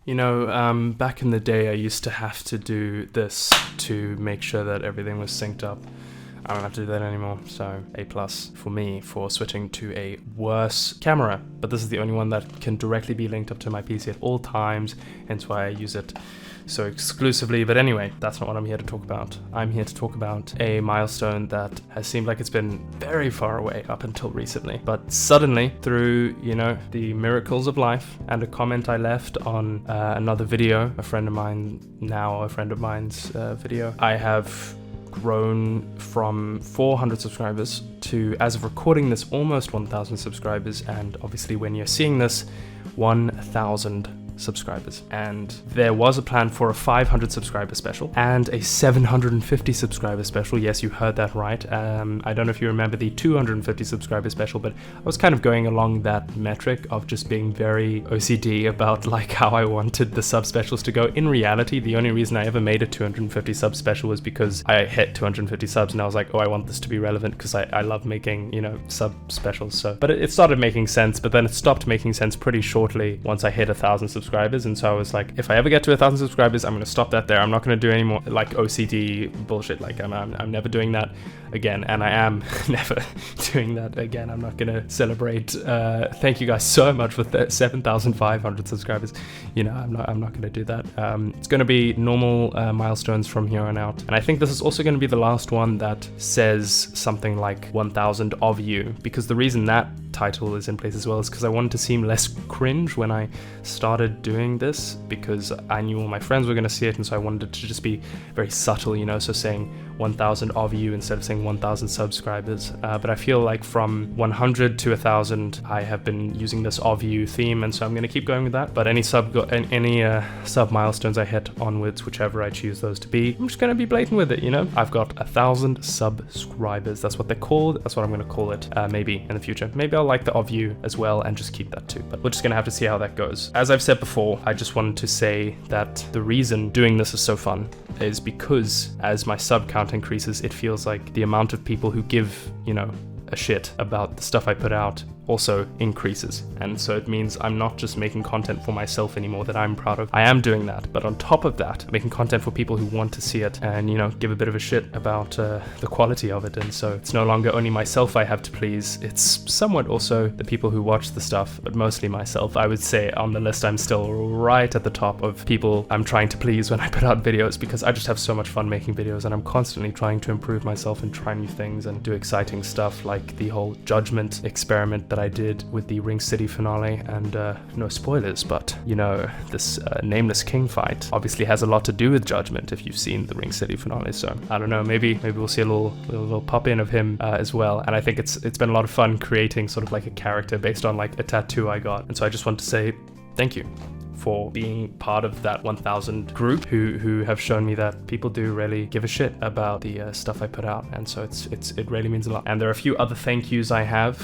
You know, back in the day, I used to have to do this to make sure that everything was synced up. I don't have to do that anymore, so A+ for me for switching to a worse camera. But this is the only one that can directly be linked up to my PC at all times, hence why I use it so exclusively. But anyway, that's not what I'm here to talk about. I'm here to talk about a milestone that has seemed like it's been very far away up until recently. But suddenly, through, you know, the miracles of life and a comment I left on another video, a friend of mine's video, I have grown from 400 subscribers to, as of recording this, almost 1,000 subscribers, and obviously when you're seeing this, 1,000 subscribers. And there was a plan for a 500 subscriber special and a 750 subscriber special. Yes, you heard that right. I don't know if you remember the 250 subscriber special, but I was kind of going along that metric of just being very OCD about like how I wanted the sub specials to go. In reality, the only reason I ever made a 250 sub special was because I hit 250 subs and I was like, oh, I want this to be relevant because I love making, you know, sub specials. So, but it started making sense, but then it stopped making sense pretty shortly once I hit 1,000 subscribers. And so I was like, if I ever get to 1,000 subscribers, I'm going to stop that there. I'm not going to do any more like OCD bullshit. Like I'm never doing that again, and I am never doing that again. I'm not going to celebrate. Thank you guys so much for 7,500 subscribers. You know, I'm not going to do that. It's going to be normal milestones from here on out, and I think this is also going to be the last one that says something like 1,000 of you, because the reason that title is in place as well is because I wanted to seem less cringe when I started doing this, because I knew all my friends were going to see it, and so I wanted it to just be very subtle, you know, so saying 1,000 of you instead of saying 1,000 subscribers. But I feel like from 100 to 1,000, I have been using this of you theme, and so I'm going to keep going with that. But any sub milestones I hit onwards, whichever I choose those to be, I'm just going to be blatant with it, you know. I've got 1,000 subscribers. That's what they're called. That's what I'm going to call it. Maybe in the future. Maybe I'll like the of you as well and just keep that too. But we're just going to have to see how that goes. As I've said before, I just wanted to say that the reason doing this is so fun is because as my sub count increases, it feels like the amount of people who give, you know, a shit about the stuff I put out also increases. And so it means I'm not just making content for myself anymore that I'm proud of. I am doing that, but on top of that, making content for people who want to see it and, you know, give a bit of a shit about the quality of it. And so it's no longer only myself I have to please, it's somewhat also the people who watch the stuff, but mostly myself. I would say on the list I'm still right at the top of people I'm trying to please when I put out videos, because I just have so much fun making videos and I'm constantly trying to improve myself and try new things and do exciting stuff, like the whole judgment experiment that I did with the Ring City finale. And no spoilers, but you know, this Nameless King fight obviously has a lot to do with judgment if you've seen the Ring City finale. So I don't know, maybe we'll see a little pop in of him as well. And I think it's been a lot of fun creating sort of like a character based on like a tattoo I got. And so I just want to say thank you for being part of that 1,000 group who have shown me that people do really give a shit about the stuff I put out, and so it really means a lot. And there are a few other thank yous I have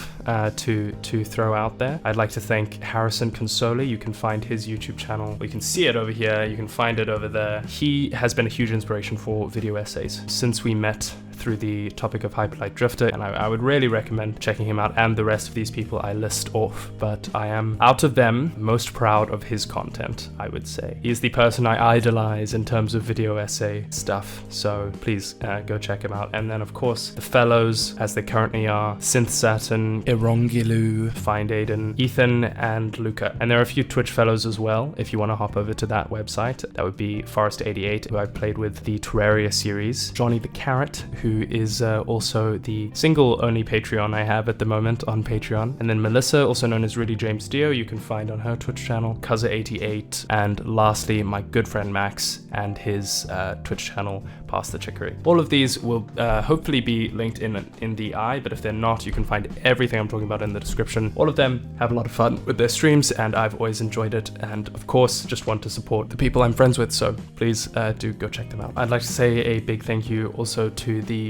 to throw out there. I'd like to thank Harrison Consoli. You can find his YouTube channel. You can see it over here. You can find it over there. He has been a huge inspiration for video essays since we met through the topic of Hyperlight Drifter, and I would really recommend checking him out and the rest of these people I list off. But I am, out of them, most proud of his content, I would say. He is the person I idolize in terms of video essay stuff, so please go check him out. And then of course the fellows, as they currently are: Synth Saturn, Irongilu, Find Aiden, Ethan, and Luca. And there are a few Twitch fellows as well if you want to hop over to that website. That would be Forest88, who I've played with the Terraria series, Johnny the Carrot, who is also the single only Patreon I have at the moment on Patreon. And then Melissa, also known as Rudy James Dio, you can find on her Twitch channel, Cuzza88, and lastly my good friend Max and his Twitch channel, Past the Chicory. All of these will hopefully be linked in the eye, but if they're not, you can find everything I'm talking about in the description. All of them have a lot of fun with their streams, and I've always enjoyed it, and of course just want to support the people I'm friends with, so please do go check them out. I'd like to say a big thank you also to the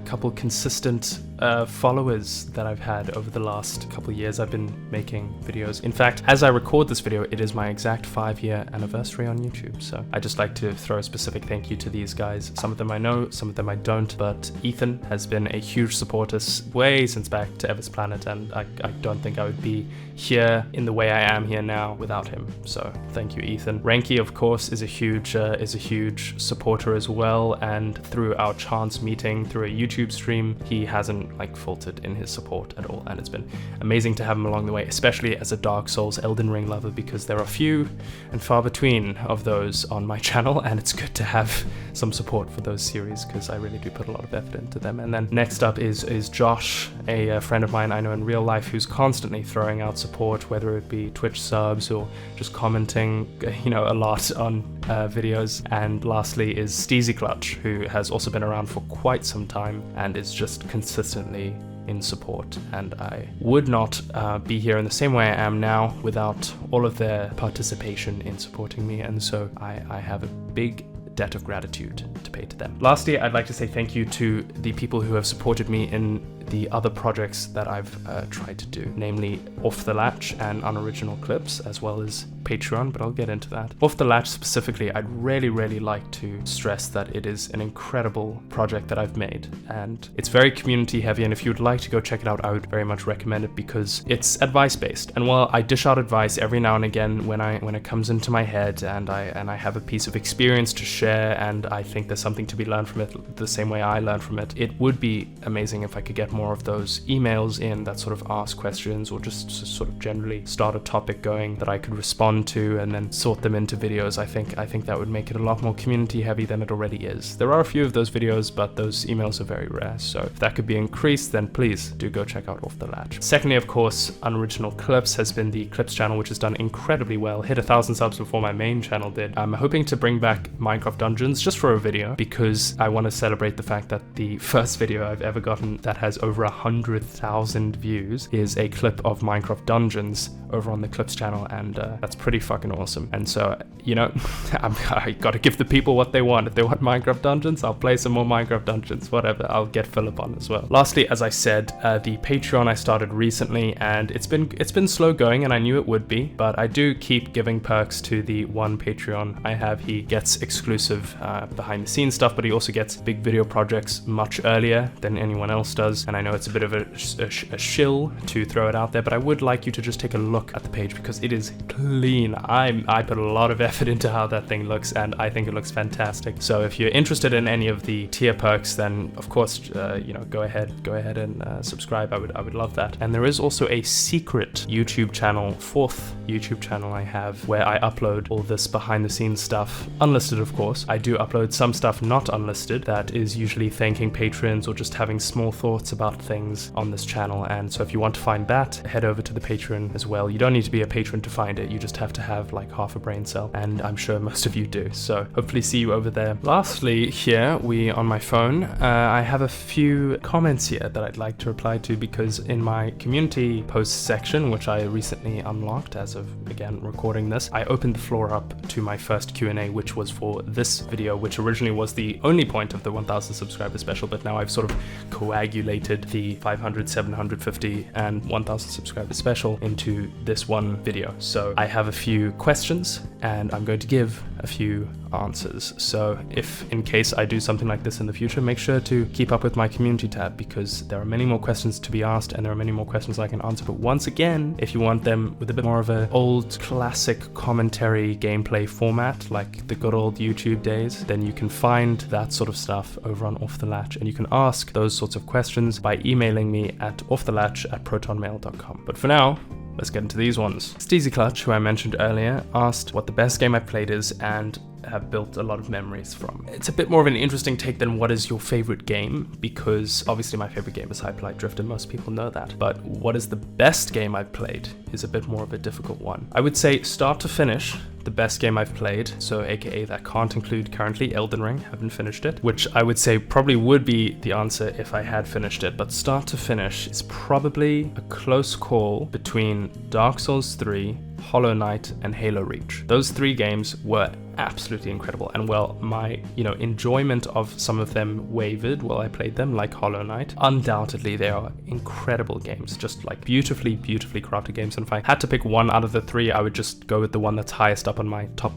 couple consistent followers that I've had over the last couple of years. I've been making videos. In fact, as I record this video, it is my exact 5-year anniversary on YouTube. So I just like to throw a specific thank you to these guys. Some of them I know, some of them I don't, but Ethan has been a huge supporter way since back to Ever's Planet, and I don't think I would be here in the way I am here now without him. So thank you, Ethan. Ranky, of course, is a huge supporter as well, and through our chance meeting through a YouTube stream, he hasn't like faltered in his support at all, and it's been amazing to have him along the way, especially as a Dark Souls Elden Ring lover, because there are few and far between of those on my channel, and it's good to have some support for those series because I really do put a lot of effort into them. And then next up is Josh, a friend of mine I know in real life who's constantly throwing out support, whether it be Twitch subs or just commenting, a lot on videos. And lastly is StuartisUnoriginal, who has also been around for quite some time and is just consistently in support, and I would not be here in the same way I am now without all of their participation in supporting me, and so I have a big debt of gratitude to pay to them. Lastly, I'd like to say thank you to the people who have supported me in the other projects that I've tried to do, namely Off the Latch and Unoriginal Clips, as well as Patreon, but I'll get into that. Off the Latch specifically, I'd really like to stress that it is an incredible project that I've made, and it's very community heavy, and if you'd like to go check it out, I would very much recommend it because it's advice based. And while I dish out advice every now and again when it comes into my head and I have a piece of experience to share and I think there's something to be learned from it the same way I learned from it, it would be amazing if I could get more of those emails in that sort of ask questions or just sort of generally start a topic going that I could respond to and then sort them into videos. I think that would make it a lot more community heavy than it already is. There are a few of those videos, but those emails are very rare, so if that could be increased, then please do go check out Off the Latch. Secondly, of course, Unoriginal Clips has been the Clips channel, which has done incredibly well, hit 1,000 subs before my main channel did. I'm hoping to bring back Minecraft Dungeons just for a video because I want to celebrate the fact that the first video I've ever gotten that has over 100,000 views is a clip of Minecraft Dungeons over on the Clips channel, and that's pretty fucking awesome. And so, I gotta give the people what they want. If they want Minecraft Dungeons, I'll play some more Minecraft Dungeons, whatever. I'll get Philip on as well. Lastly, as I said, the Patreon I started recently, and it's been slow going, and I knew it would be, but I do keep giving perks to the one Patreon I have. He gets exclusive behind the scenes stuff, but he also gets big video projects much earlier than anyone else does, and I know it's a bit of a shill to throw it out there, but I would like you to just take a look at the page because it is clean. I put a lot of effort into how that thing looks, and I think it looks fantastic. So if you're interested in any of the tier perks, then of course, go ahead and subscribe. I would love that. And there is also a secret YouTube channel, 4th YouTube channel I have, where I upload all this behind the scenes stuff, unlisted of course. I do upload some stuff not unlisted that is usually thanking patrons or just having small thoughts about things on this channel, and so if you want to find that, head over to the Patreon as well. You don't need to be a patron to find it, you just have to have like half a brain cell, and I'm sure most of you do, so hopefully see you over there. Lastly, here on my phone, I have a few comments here that I'd like to reply to because in my community posts section, which I recently unlocked as of, again, recording this, I opened the floor up to my first Q&A, which was for this video, which originally was the only point of the 1,000 subscriber special, but now I've sort of coagulated the 500, 750, and 1,000 subscriber special into this one video. So I have a few questions, and I'm going to give a few answers. So if in case I do something like this in the future, make sure to keep up with my community tab because there are many more questions to be asked and there are many more questions I can answer. But once again, if you want them with a bit more of an old classic commentary gameplay format like the good old YouTube days, then you can find that sort of stuff over on Off the Latch, and you can ask those sorts of questions by emailing me at offthelatch@protonmail.com. But for now, let's get into these ones. StuartisUnoriginal, who I mentioned earlier, asked what the best game I've played is and have built a lot of memories from. It's a bit more of an interesting take than what is your favorite game, because obviously my favorite game is Hyperlight Drift and most people know that. But what is the best game I've played is a bit more of a difficult one. I would say start to finish, the best game I've played, so aka that can't include currently Elden Ring, haven't finished it, which I would say probably would be the answer if I had finished it, but start to finish is probably a close call between Dark Souls 3, Hollow Knight, and Halo Reach. Those three games were absolutely incredible. And well, my, enjoyment of some of them wavered while I played them, like Hollow Knight. Undoubtedly, they are incredible games, just like beautifully crafted games. And if I had to pick one out of the three, I would just go with the one that's highest up on my top,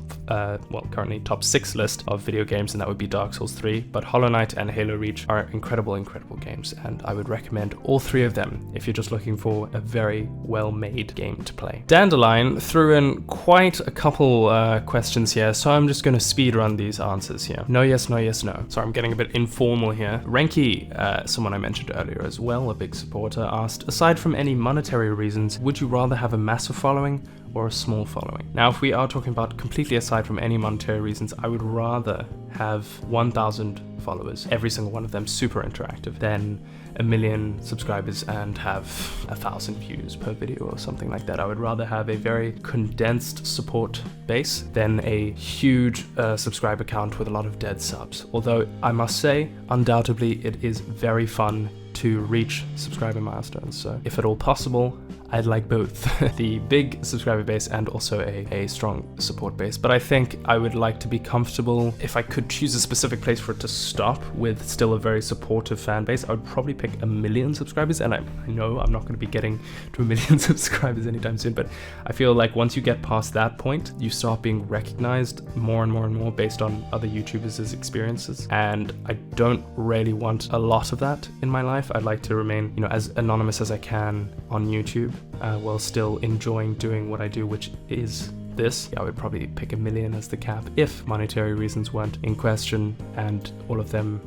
currently top 6 list of video games, and that would be Dark Souls 3. But Hollow Knight and Halo Reach are incredible games, and I would recommend all 3 of them if you're just looking for a very well-made game to play. Dandelion threw in quite a couple questions here, so I'm just going to speed run these answers here. No, yes, no, yes, no. Sorry, I'm getting a bit informal here. Renki, someone I mentioned earlier as well, a big supporter, asked, aside from any monetary reasons, would you rather have a massive following or a small following? Now, if we are talking about completely aside from any monetary reasons, I would rather have 1,000 followers, every single one of them super interactive, than 1 million subscribers and have 1,000 views per video or something like that. I would rather have a very condensed support base than a huge subscriber count with a lot of dead subs. Although I must say, undoubtedly, it is very fun to reach subscriber milestones. So if at all possible, I'd like both the big subscriber base and also a strong support base. But I think I would like to be comfortable. If I could choose a specific place for it to stop with still a very supportive fan base, I would probably pick 1 million subscribers. And I know I'm not going to be getting to 1 million subscribers anytime soon, but I feel like once you get past that point, you start being recognized more and more based on other YouTubers' experiences. And I don't really want a lot of that in my life. I'd like to remain, as anonymous as I can on YouTube, while still enjoying doing what I do, which is this. I would probably pick 1 million as the cap if monetary reasons weren't in question and all of them,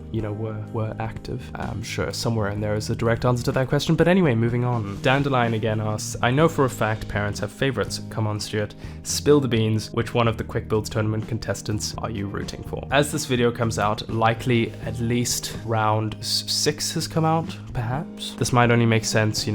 were active. I'm sure somewhere in there is a direct answer to that question, but anyway, moving on. Dandelion again asks, I know for a fact parents have favorites. Come on, Stuart, spill the beans. Which one of the Quick Builds tournament contestants are you rooting for? As this video comes out, likely at least round 6 has come out, perhaps. This might only make sense,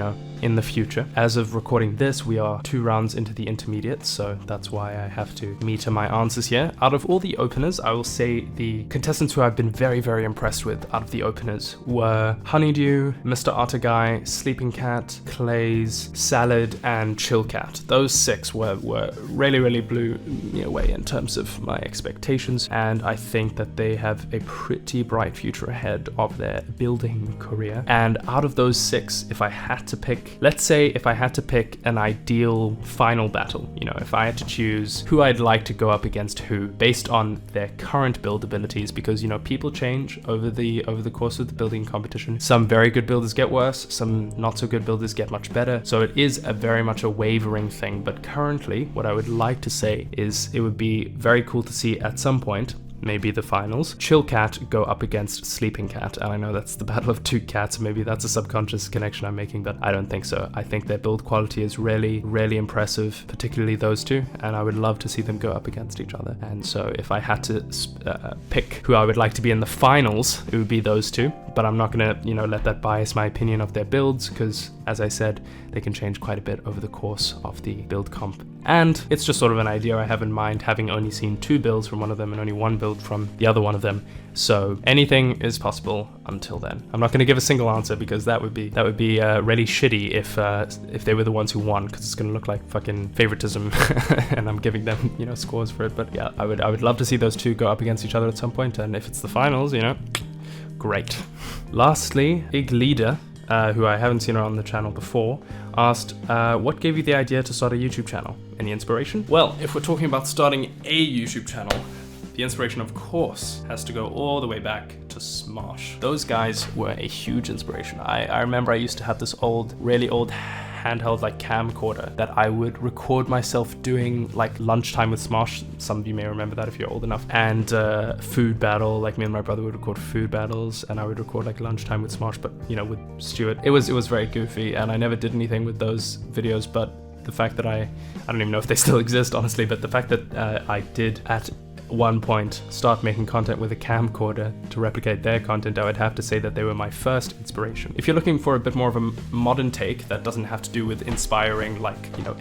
in the future. As of recording this, we are 2 rounds into the intermediate, so that's why I have to meter my answers here. Out of all the openers, I will say the contestants who I've been very impressed with out of the openers were Honeydew, Mr. Otter Guy, Sleeping Cat, Clays, Salad, and Chill Cat. Those 6 were really blew me away in terms of my expectations, and I think that they have a pretty bright future ahead of their building career. And out of those 6, if I had to pick, let's say if I had to pick an ideal final battle, if I had to choose who I'd like to go up against who based on their current build abilities, because people change over the course of the building competition. Some very good builders get worse, some not so good builders get much better. So it is very much a wavering thing. But currently, what I would like to say is it would be very cool to see at some point, maybe the finals, Chill Cat go up against Sleeping Cat. And I know that's the battle of 2 cats, maybe that's a subconscious connection I'm making, but I don't think so. I think their build quality is really impressive, particularly those 2, and I would love to see them go up against each other. And so if I had to pick who I would like to be in the finals, it would be those 2, but I'm not gonna, let that bias my opinion of their builds, because as I said, they can change quite a bit over the course of the build comp. And it's just sort of an idea I have in mind, having only seen 2 builds from one of them and only 1 build from the other one of them. So anything is possible until then. I'm not going to give a single answer because that would be really shitty if they were the ones who won, because it's going to look like fucking favoritism and I'm giving them scores for it. But yeah, I would love to see those 2 go up against each other at some point, and if it's the finals, great. Lastly, Iglida, who I haven't seen her on the channel before, asked, what gave you the idea to start a YouTube channel? Any inspiration? Well, if we're talking about starting a YouTube channel, the inspiration, of course, has to go all the way back to Smosh. Those guys were a huge inspiration. I remember I used to have this really old handheld camcorder that I would record myself doing lunchtime with Smosh. Some of you may remember that if you're old enough. And food battle, me and my brother would record food battles, and I would record lunchtime with Smosh, but with Stuart. It was very goofy, and I never did anything with those videos, but the fact that I don't even know if they still exist, honestly, but the fact that I did at one point start making content with a camcorder to replicate their content, I would have to say that they were my first inspiration. If you're looking for a bit more of a modern take that doesn't have to do with inspiring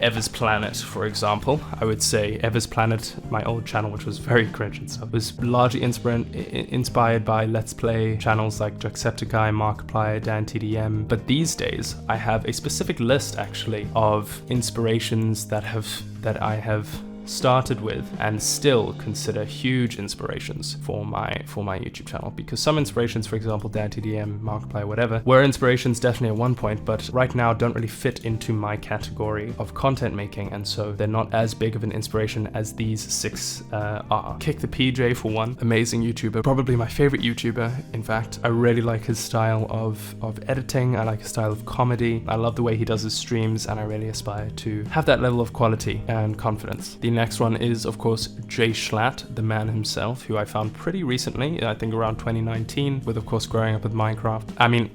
Ever's Planet, for example, I would say Ever's Planet, my old channel, which was very cringe and stuff, was largely inspired by Let's Play channels like Jacksepticeye, Markiplier, DanTDM. But these days I have a specific list actually of inspirations that I have started with and still consider huge inspirations for my YouTube channel, because some inspirations, for example, DadTDM, Markiplier, whatever, were inspirations definitely at one point, but right now don't really fit into my category of content making, and so they're not as big of an inspiration as these 6 are. Kick the PJ for one, amazing YouTuber, probably my favorite YouTuber, in fact. I really like his style of editing, I like his style of comedy, I love the way he does his streams, and I really aspire to have that level of quality and confidence. The next one is, of course, Jay Schlatt, the man himself, who I found pretty recently, I think around 2019, with, of course, growing up with Minecraft. I mean,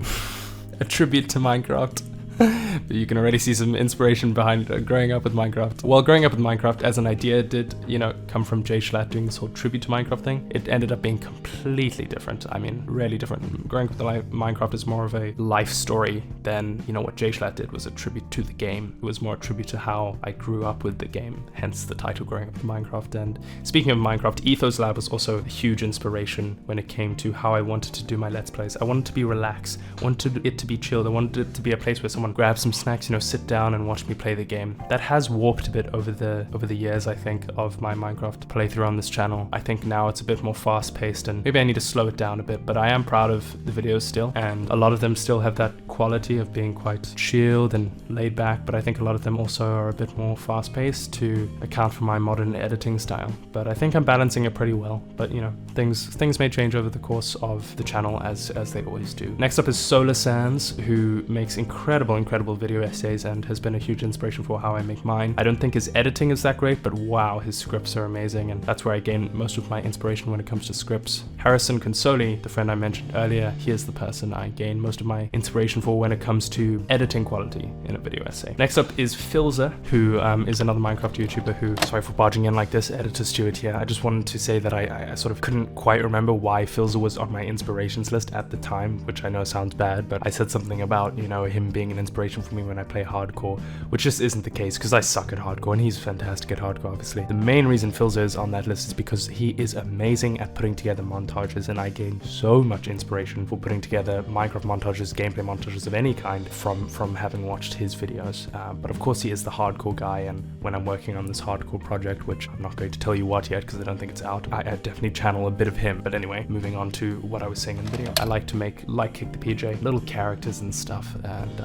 a tribute to Minecraft. But you can already see some inspiration behind growing up with Minecraft. Well, growing up with Minecraft as an idea did, you know, come from Jay Schlatt doing this whole tribute to Minecraft thing. It ended up being completely different. I mean, really different. Growing up with Minecraft is more of a life story than, you know, what Jay Schlatt did was a tribute to the game. It was more a tribute to how I grew up with the game, hence the title Growing Up with Minecraft. And speaking of Minecraft, Ethos Lab was also a huge inspiration when it came to how I wanted to do my Let's Plays. I wanted to be relaxed, I wanted it to be chilled, I wanted it to be a place where someone grabs some snacks, you know, sit down and watch me play the game. That has warped a bit over the years, I think, of my Minecraft playthrough on this channel. I think now it's a bit more fast-paced, and maybe I need to slow it down a bit, but I am proud of the videos still, and a lot of them still have that quality of being quite chilled and laid back, but I think a lot of them also are a bit more fast-paced to account for my modern editing style. But I think I'm balancing it pretty well, but you know, things may change over the course of the channel as they always do. Next up is Solar Sands, who makes incredible video essays and has been a huge inspiration for how I make mine. I don't think his editing is that great, but wow, his scripts are amazing, and that's where I gain most of my inspiration when it comes to scripts. Harrison Consoli, the friend I mentioned earlier, he is the person I gain most of my inspiration for when it comes to editing quality in a video essay. Next up is Filza, who is another Minecraft YouTuber who, sorry for barging in like this, Editor Stuart here. I just wanted to say that I sort of couldn't quite remember why Filza was on my inspirations list at the time, which I know sounds bad, but I said something about, you know, him being an inspiration for me when I play hardcore, which just isn't the case, because I suck at hardcore and he's fantastic at hardcore, obviously. The main reason Filza is on that list is because he is amazing at putting together montages, and I gain so much inspiration for putting together Minecraft montages, gameplay montages of any kind from having watched his videos. But of course he is the hardcore guy, and when I'm working on this hardcore project, which I'm not going to tell you what yet because I don't think it's out, I definitely channel a bit of him. But anyway, moving on to what I was saying in the video. I like to make, like Kick the PJ, little characters and stuff, and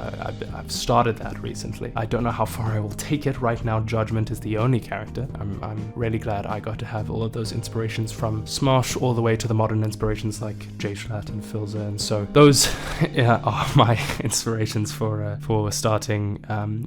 I've started that recently. I don't know how far I will take it. Right now, Judgment is the only character. I'm really glad I got to have all of those inspirations from Smosh all the way to the modern inspirations like Jay Schlatt and Filza, and so those are my inspirations for starting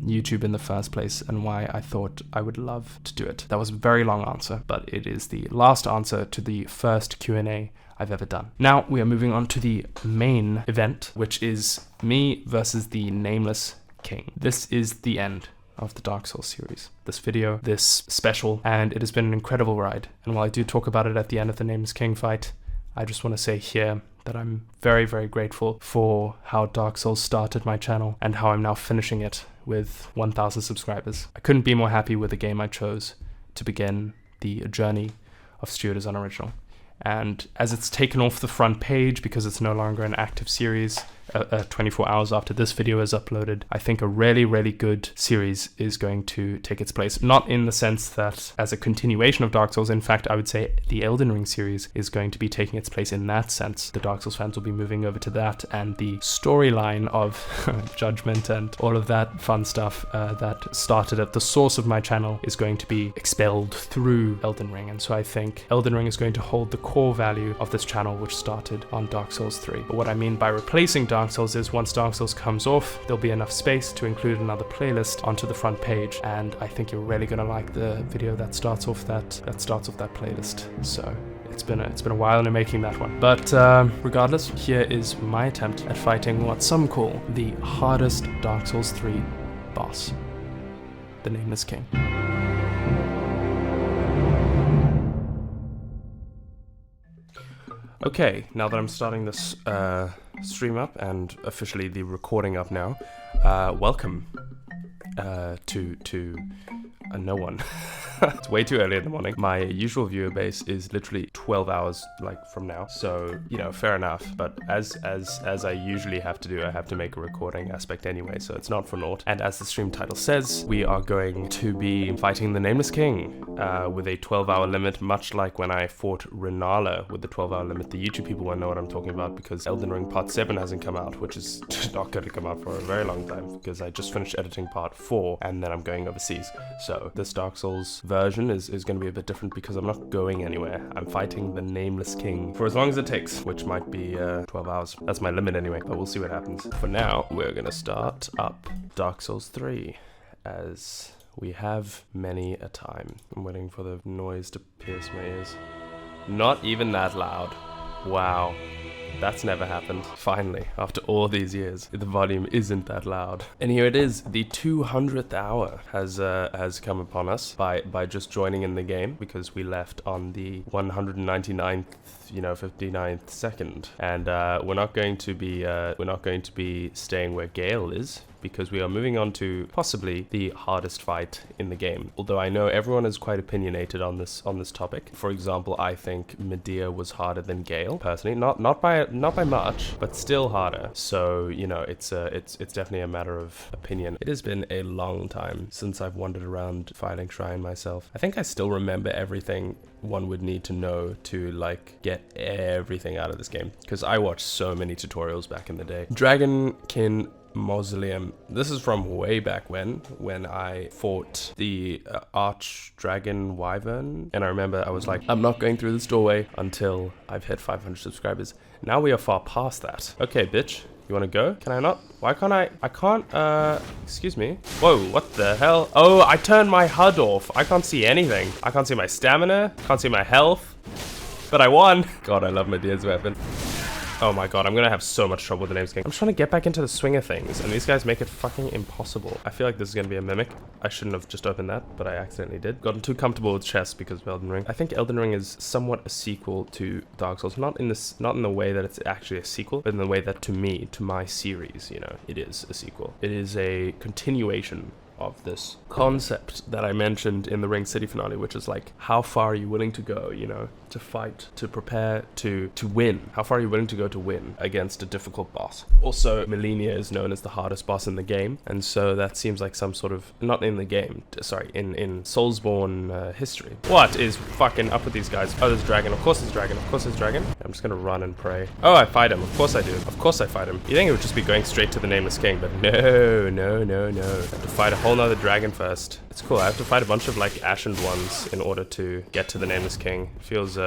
YouTube in the first place, and why I thought I would love to do it. That was a very long answer, but it is the last answer to the first Q&A I've ever done. Now we are moving on to the main event, which is me versus the Nameless King. This is the end of the Dark Souls series. This video, this special, and it has been an incredible ride. And while I do talk about it at the end of the Nameless King fight, I just want to say here that I'm very, very grateful for how Dark Souls started my channel and how I'm now finishing it with 1,000 subscribers. I couldn't be more happy with the game I chose to begin the journey of StuartisUnoriginal. And as it's taken off the front page because it's no longer an active series, 24 hours after this video is uploaded, I think a really, really good series is going to take its place. Not in the sense that as a continuation of Dark Souls, in fact, I would say the Elden Ring series is going to be taking its place in that sense. The Dark Souls fans will be moving over to that, and the storyline of Judgment and all of that fun stuff that started at the source of my channel is going to be expelled through Elden Ring. And so I think Elden Ring is going to hold the core value of this channel, which started on Dark Souls 3. But what I mean by replacing Dark Souls is once Dark Souls comes off, there'll be enough space to include another playlist onto the front page, and I think you're really gonna like the video that starts off that playlist. So it's been a while in making that one. But regardless, here is my attempt at fighting what some call the hardest Dark Souls 3 boss, the Nameless King. Okay, now that I'm starting this stream up and officially the recording up now, welcome to no one. It's way too early in the morning. My usual viewer base is literally 12 hours like from now. So, you know, fair enough. But as I usually have to do, I have to make a recording aspect anyway, so it's not for naught. And as the stream title says, we are going to be fighting the Nameless King with a 12-hour limit, much like when I fought Renala with the 12-hour limit. The YouTube people won't know what I'm talking about because Elden Ring Part 7 hasn't come out, which is not going to come out for a very long time because I just finished editing Part 4 and then I'm going overseas. So this Dark Souls version is going to be a bit different because I'm not going anywhere. I'm fighting the Nameless King for as long as it takes, which might be 12 hours. That's my limit anyway, but we'll see what happens. For now, we're going to start up Dark Souls 3 as we have many a time. I'm waiting for the noise to pierce my ears. Not even that loud. Wow. That's never happened. Finally, after all these years, the volume isn't that loud. And here it is. The 200th hour has come upon us by just joining in the game, because we left on the 199th, 59th second. And we're not going to be staying where Gale is, because we are moving on to possibly the hardest fight in the game. Although I know everyone is quite opinionated on this topic. For example, I think Medea was harder than Gale, personally. Not by much, but still harder. So, it's definitely a matter of opinion. It has been a long time since I've wandered around Fighting Shrine myself. I think I still remember everything one would need to know to get everything out of this game, because I watched so many tutorials back in the day. Dragonkin Mausoleum. This is from way back when I fought the Arch Dragon Wyvern, and I remember I was like, I'm not going through this doorway until I've hit 500 subscribers. Now we are far past that. Okay, bitch. You wanna go? Can I not? Why can't I? I can't, excuse me. Whoa, what the hell? Oh, I turned my HUD off. I can't see anything. I can't see my stamina. Can't see my health. But I won. God, I love Medea's weapon. Oh my god, I'm gonna have so much trouble with the Nameless King. I'm trying to get back into the swing of things, and these guys make it fucking impossible. I feel like this is gonna be a mimic. I shouldn't have just opened that, but I accidentally did. Gotten too comfortable with chess because of Elden Ring. I think Elden Ring is somewhat a sequel to Dark Souls. Not in the way that it's actually a sequel, but in the way that to my series, it is a sequel. It is a continuation of this concept that I mentioned in the Ring City finale, which is how far are you willing to go, to fight, to prepare, to win? How far are you willing to go to win against a difficult boss? Also, Millennia is known as the hardest boss in the game, and so that seems like some sort of, not in the game, sorry, in Soulsborne history. What is fucking up with these guys? Oh, there's dragon. Of course there's dragon. Of course there's dragon. I'm just gonna run and pray. Oh, I fight him. Of course I do. Of course I fight him. You think it would just be going straight to the Nameless King, but no. I have to fight a whole nother dragon first. It's cool. I have to fight a bunch of ashened ones in order to get to the Nameless King. Feels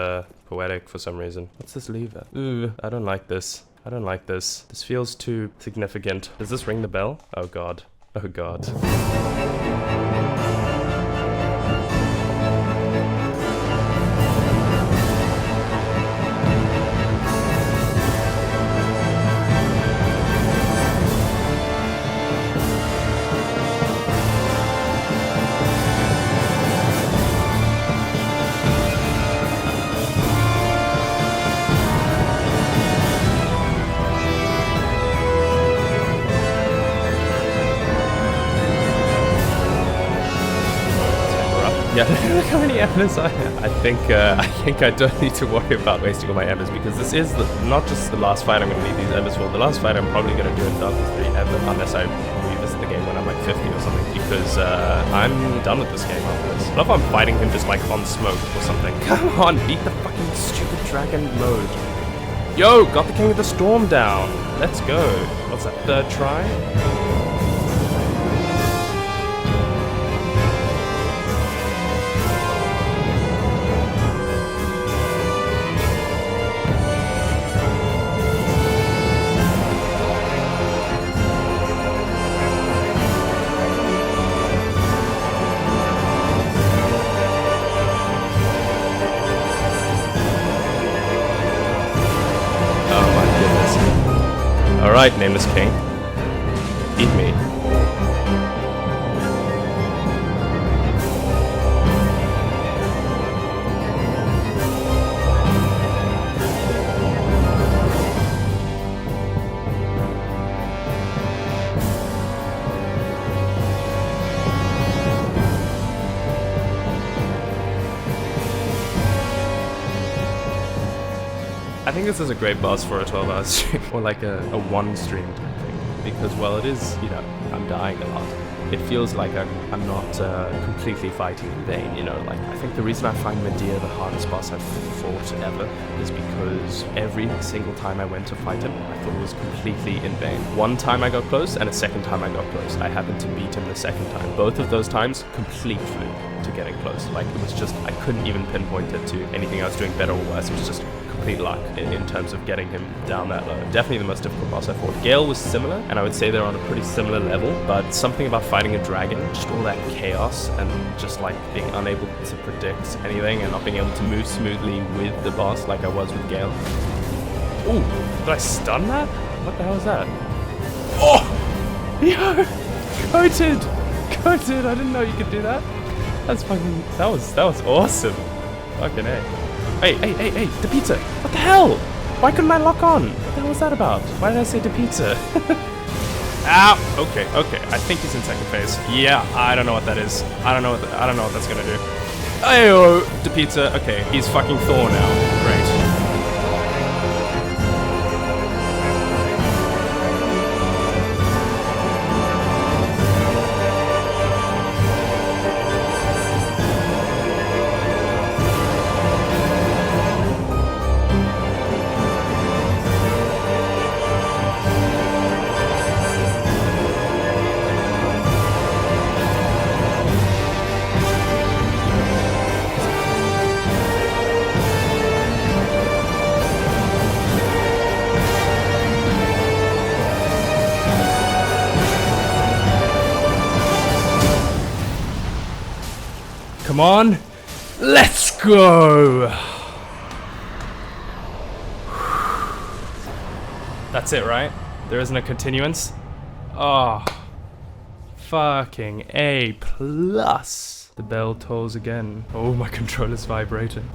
poetic for some reason. What's this lever? Ooh, I don't like this. I don't like this. This feels too significant. Does this ring the bell? Oh god. Oh god. Yeah, look how many embers I have. I think I don't need to worry about wasting all my embers, because this is not just the last fight I'm going to need these embers for. The last fight I'm probably going to do in Dark Souls 3 ever, unless I revisit the game when I'm 50 or something, because I'm done with this game after this. I love how I'm fighting him just on smoke or something. Come on, beat the fucking stupid dragon mode. Yo, got the King of the Storm down. Let's go. What's that, third try? Alright, Nameless King. Eat me. I think this is a great boss for a 12-hour stream, or like a one stream type thing, because while it is, you know, I'm dying a lot, it feels like I'm not completely fighting in vain, you know, like, I think the reason I find Medea the hardest boss I've fought ever is because every single time I went to fight him, I thought it was completely in vain. One time I got close, and a second time I got close. I happened to beat him the second time. Both of those times, complete fluke to getting close. Like, it was just, I couldn't even pinpoint it to anything I was doing better or worse. It was just complete luck in terms of getting him down that low. Definitely the most difficult boss I fought. Gale was similar, and I would say they're on a pretty similar level, but something about fighting a dragon, just all that chaos and just like being unable to predict anything and not being able to move smoothly with the boss like I was with Gale. Ooh, did I stun that? What the hell is that? Oh! Yo! Coated! Coated! I didn't know you could do that. That's fucking... That was awesome. Fucking A. Hey, the pizza! What the hell? Why couldn't I lock on? What the hell was that about? Why did I say the pizza? Ow! Okay. I think he's in second phase. Yeah, I don't know what that is. I don't know what that's gonna do. Ayo! The pizza. Okay, he's fucking Thor now. Great. Come on, let's go! That's it, right? There isn't a continuance? Oh, fucking A+. The bell tolls again. Oh, my controller's vibrating.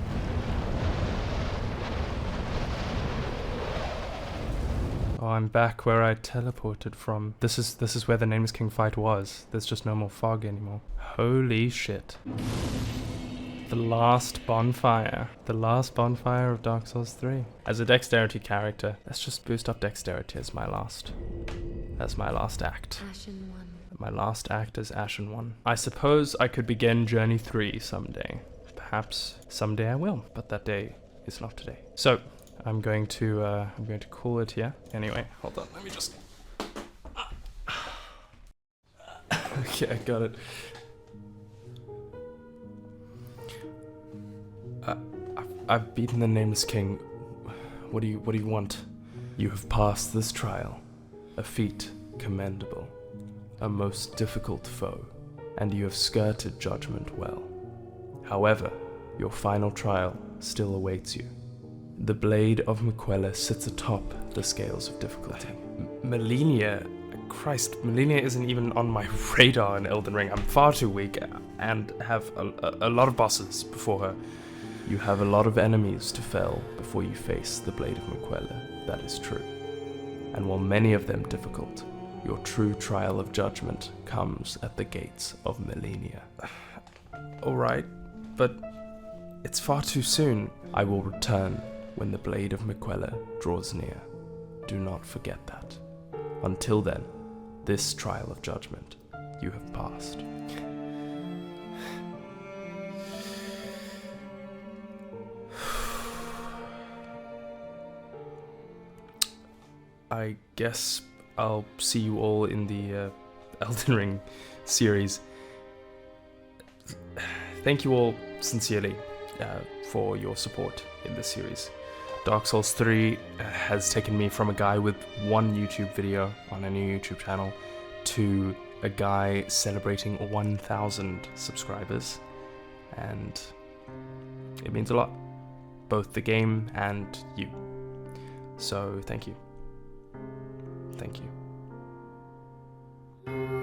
Oh, I'm back where I teleported from. This is where the Nameless King fight was. There's just no more fog anymore. Holy shit. The last bonfire. The last bonfire of Dark Souls 3. As a dexterity character, let's just boost up dexterity as my last act. Ashen One. My last act is Ashen One. I suppose I could begin Journey 3 someday. Perhaps someday I will, but that day is not today. So, I'm going to call it here. Anyway, hold on, let me just... Okay, I got it. I've beaten the Nameless King. What do you want? You have passed this trial, a feat commendable, a most difficult foe, and you have skirted judgment well. However, your final trial still awaits you. The Blade of Miquella sits atop the scales of difficulty. Malenia, Christ, Malenia isn't even on my radar in Elden Ring. I'm far too weak and have a lot of bosses before her. You have a lot of enemies to fell before you face the Blade of Miquella, that is true. And while many of them difficult, your true trial of judgment comes at the gates of Malenia. Alright, but it's far too soon. I will return when the Blade of Miquella draws near. Do not forget that. Until then, this trial of judgment you have passed. I guess I'll see you all in the Elden Ring series. Thank you all sincerely for your support in this series. Dark Souls 3 has taken me from a guy with one YouTube video on a new YouTube channel to a guy celebrating 1,000 subscribers, and it means a lot, both the game and you. So thank you. Thank you.